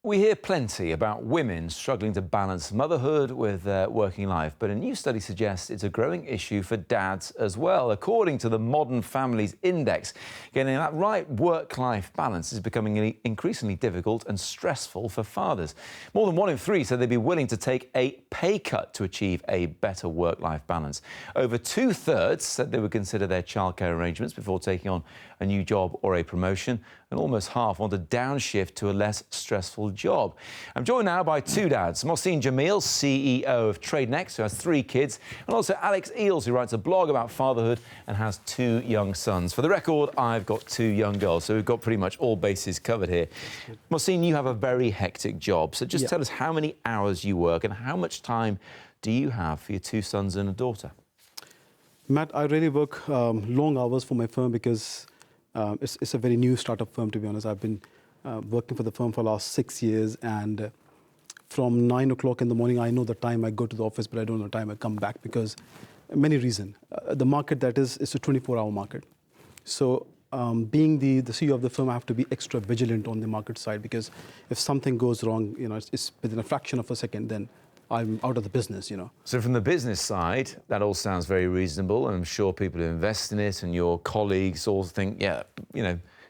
We hear plenty about women struggling to balance motherhood with their working life, but a new study suggests it's a growing issue for dads as well. According to the Modern Families Index, getting that right work-life balance is becoming increasingly difficult and stressful for fathers. More than 1 in 3 said they'd be willing to take a pay cut to achieve a better work-life balance. Over 2/3 said they would consider their childcare arrangements before taking on a new job or a promotion, and almost half want to downshift to a less stressful job. I'm joined now by 2 dads, Mohsin Jamil, CEO of TradeNext, who has 3 kids, and also Alex Eales, who writes a blog about fatherhood and has 2 young sons. For the record, I've got 2 young girls, so we've got pretty much all bases covered here. Mohsin, you have a very hectic job, so just tell us how many hours you work and how much time do you have for your 2 sons and a daughter? Matt, I really work long hours for my firm because it's a very new startup firm, to be honest. I've been working for the firm for the last 6 years, and from 9 o'clock in the morning, I know the time I go to the office, but I don't know the time I come back because many reasons. The market that is a 24-hour market. So being the CEO of the firm, I have to be extra vigilant on the market side because if something goes wrong, it's within a fraction of a second, then I'm out of the business, So from the business side, that all sounds very reasonable, and I'm sure people who invest in it and your colleagues all think,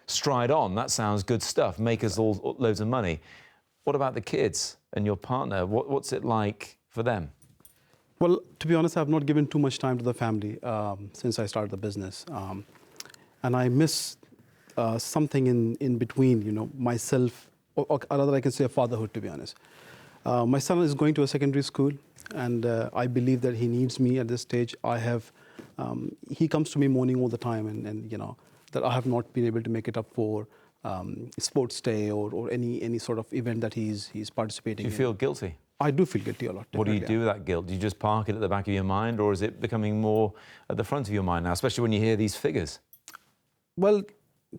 stride on, that sounds good stuff, make us all loads of money. What about the kids and your partner? What's it like for them? Well, to be honest, I've not given too much time to the family since I started the business. And I miss something in between, myself, or rather I can say fatherhood, to be honest. My son is going to a secondary school, and I believe that he needs me at this stage. He comes to me morning all the time, and that I have not been able to make it up for sports day or any sort of event that he's participating in. Do you feel guilty? I do feel guilty a lot. What do you do with that guilt? Do you just park it at the back of your mind, or is it becoming more at the front of your mind now, especially when you hear these figures? Well,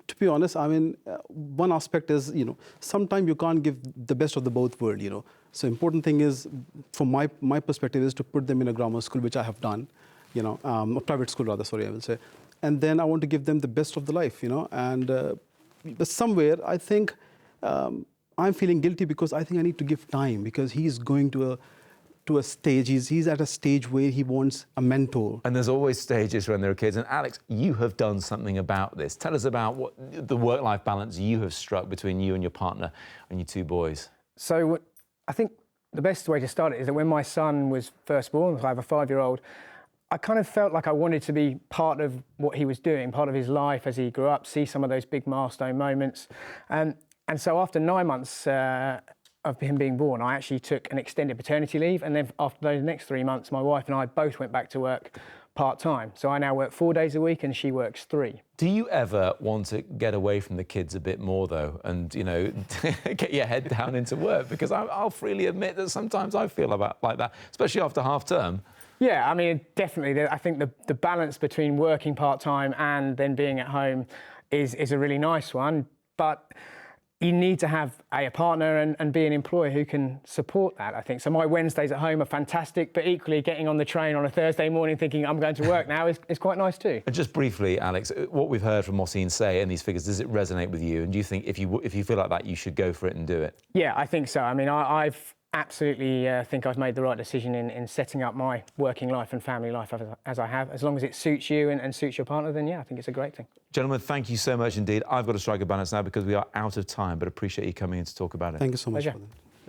to be honest, one aspect is, sometimes you can't give the best of the both worlds, So important thing is, from my perspective, is to put them in a grammar school, which I have done, a private school rather, sorry, I will say. And then I want to give them the best of the life, And but somewhere, I think I'm feeling guilty because I think I need to give time because he's going to a stage, he's at a stage where he wants a mentor. And there's always stages when there are kids. And Alex, you have done something about this. Tell us about what the work-life balance you have struck between you and your partner and your 2 boys. So I think the best way to start it is that when my son was first born, so I have a 5-year-old, I kind of felt like I wanted to be part of what he was doing, part of his life as he grew up, see some of those big milestone moments. And so after 9 months of him being born, I actually took an extended paternity leave. And then after those next 3 months, my wife and I both went back to work part-time. So I now work 4 days a week and she works 3. Do you ever want to get away from the kids a bit more, though, and, get your head down into work? Because I'll freely admit that sometimes I feel like that, especially after half-term. Yeah, I mean, definitely. I think the balance between working part-time and then being at home is a really nice one. But you need to have a partner and be an employer who can support that, I think. So my Wednesdays at home are fantastic, but equally getting on the train on a Thursday morning thinking I'm going to work now is quite nice too. And just briefly, Alex, what we've heard from Mohsin say in these figures, does it resonate with you? And do you think if you feel like that, you should go for it and do it? Yeah, I think so. I mean, I've absolutely think I've made the right decision in setting up my working life and family life as I have. As long as it suits you and suits your partner, then yeah, I think it's a great thing. Gentlemen, thank you so much indeed. I've got to strike a balance now because we are out of time, but appreciate you coming in to talk about it. Thank you so much. Pleasure.